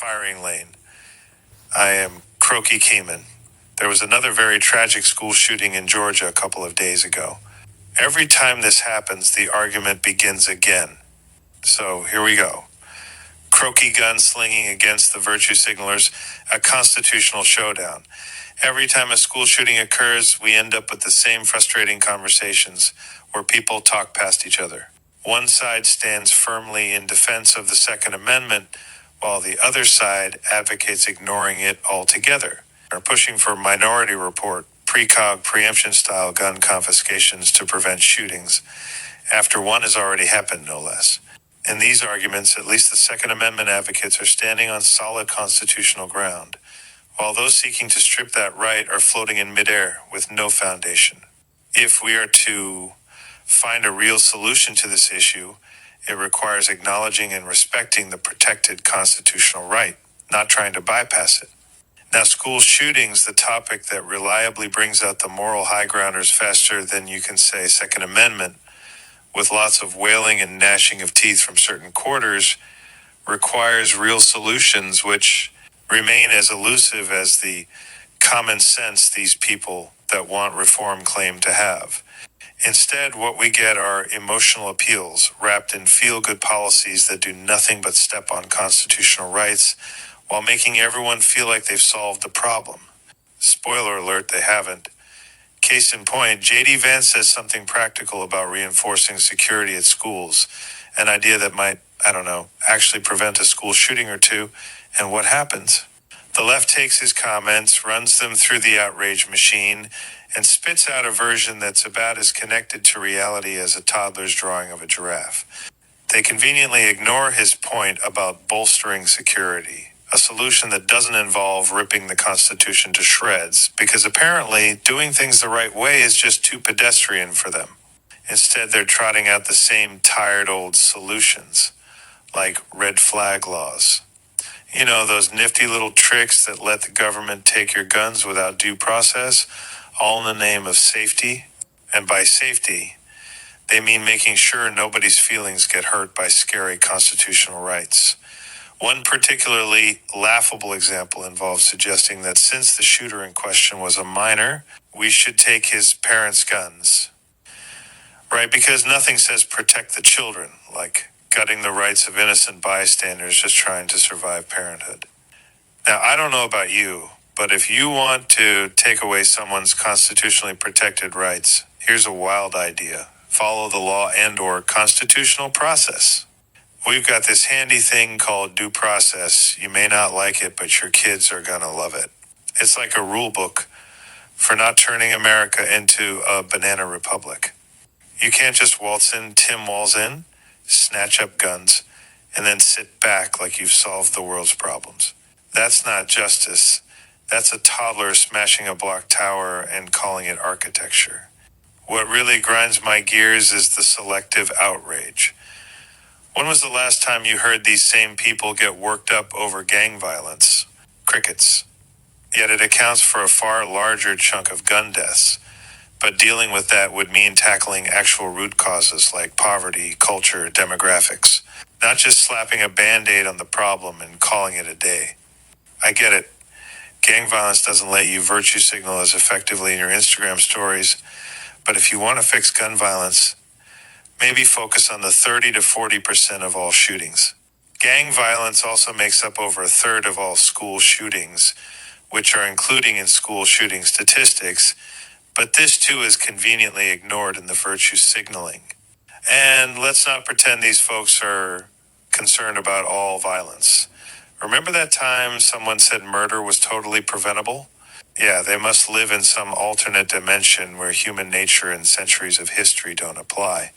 firing lane. I am Croaky. There was another very tragic school shooting in Georgia a couple of days ago. Every time this happens, the argument begins again. So here we go. Croaky gun slinging against the virtue signalers, a constitutional showdown. Every time a school shooting occurs, we end up with the same frustrating conversations where people talk past each other. One side stands firmly in defense of the Second Amendment, while the other side advocates ignoring it altogether, or pushing for minority report, precog preemption-style gun confiscations to prevent shootings, after one has already happened, no less. In these arguments, at least the Second Amendment advocates are standing on solid constitutional ground, while those seeking to strip that right are floating in midair with no foundation. If we are to find a real solution to this issue, it requires acknowledging and respecting the protected constitutional right, not trying to bypass it. Now, school shootings, the topic that reliably brings out the moral high grounders faster than you can say Second Amendment, with lots of wailing and gnashing of teeth from certain quarters, requires real solutions which remain as elusive as the common sense these people that want reform claim to have. Instead, what we get are emotional appeals wrapped in feel-good policies that do nothing but step on constitutional rights while making everyone feel like they've solved the problem. Spoiler alert, they haven't. Case in point, J.D. Vance says something practical about reinforcing security at schools, an idea that might, actually prevent a school shooting or two, and what happens? The left takes his comments, runs them through the outrage machine, and spits out a version that's about as connected to reality as a toddler's drawing of a giraffe. They conveniently ignore his point about bolstering security, a solution that doesn't involve ripping the Constitution to shreds, because apparently doing things the right way is just too pedestrian for them. Instead, they're trotting out the same tired old solutions, like red flag laws. You know, those nifty little tricks that let the government take your guns without due process, all in the name of safety. And by safety, they mean making sure nobody's feelings get hurt by scary constitutional rights. One particularly laughable example involves suggesting that since the shooter in question was a minor, we should take his parents' guns. Right, because nothing says protect the children, like gutting the rights of innocent bystanders just trying to survive parenthood. Now, I don't know about you, but if you want to take away someone's constitutionally protected rights, here's a wild idea. Follow the law and/or constitutional process. We've got this handy thing called due process. You may not like it, but your kids are gonna love it. It's like a rule book for not turning America into a banana republic. You can't just waltz in, Tim Walls in, snatch up guns, and then sit back like you've solved the world's problems. That's not justice. That's a toddler smashing a block tower and calling it architecture. What really grinds my gears is the selective outrage. When was the last time you heard these same people get worked up over gang violence? Crickets. Yet it accounts for a far larger chunk of gun deaths. But dealing with that would mean tackling actual root causes like poverty, culture, demographics, not just slapping a Band-Aid on the problem and calling it a day. I get it. Gang violence doesn't let you virtue signal as effectively in your Instagram stories, but if you want to fix gun violence, maybe focus on the 30 to 40% of all shootings. Gang violence also makes up over a third of all school shootings, which are including in school shooting statistics, but this too is conveniently ignored in the virtue signaling. And let's not pretend these folks are concerned about all violence. Remember that time someone said murder was totally preventable? Yeah, they must live in some alternate dimension where human nature and centuries of history don't apply.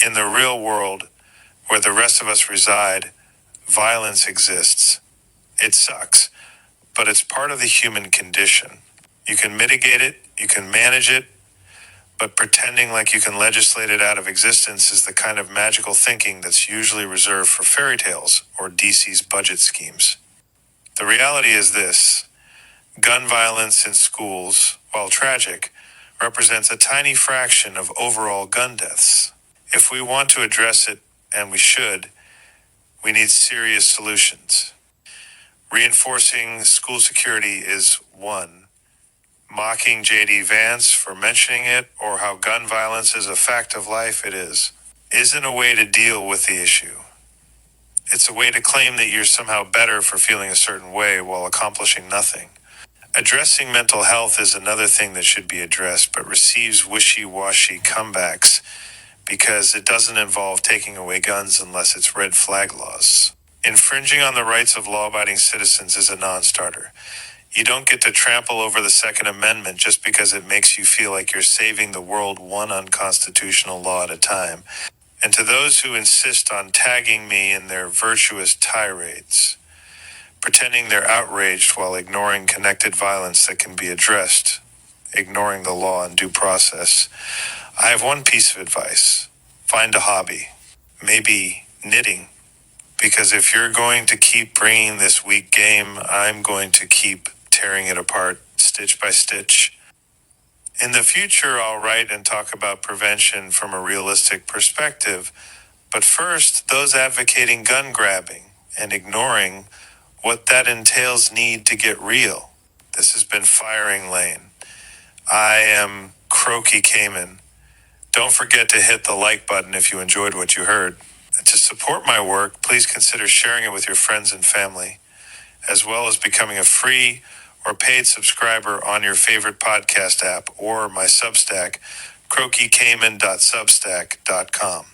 In the real world, where the rest of us reside, violence exists. It sucks, but it's part of the human condition. You can mitigate it, you can manage it, but pretending like you can legislate it out of existence is the kind of magical thinking that's usually reserved for fairy tales or DC's budget schemes. The reality is this: gun violence in schools, while tragic, represents a tiny fraction of overall gun deaths. If we want to address it, and we should, we need serious solutions. Reinforcing school security is 1. Mocking J.D. Vance for mentioning it, or how gun violence is a fact of life, it isn't a way to deal with the issue. It's a way to claim that you're somehow better for feeling a certain way while accomplishing nothing. Addressing mental health is another thing that should be addressed, but receives wishy-washy comebacks because it doesn't involve taking away guns unless it's red flag laws. Infringing on the rights of law-abiding citizens is a non-starter. You don't get to trample over the Second Amendment just because it makes you feel like you're saving the world one unconstitutional law at a time. And to those who insist on tagging me in their virtuous tirades, pretending they're outraged while ignoring connected violence that can be addressed, ignoring the law and due process, I have one piece of advice. Find a hobby. Maybe knitting. Because if you're going to keep bringing this weak game, I'm going to keep tearing it apart, stitch by stitch. In the future, I'll write and talk about prevention from a realistic perspective. But first, those advocating gun grabbing and ignoring what that entails need to get real. This has been Firing Lane. I am Croaky. Don't forget to hit the like button if you enjoyed what you heard. To support my work, please consider sharing it with your friends and family, as well as becoming a free or paid subscriber on your favorite podcast app or my Substack, croakykayman.substack.com.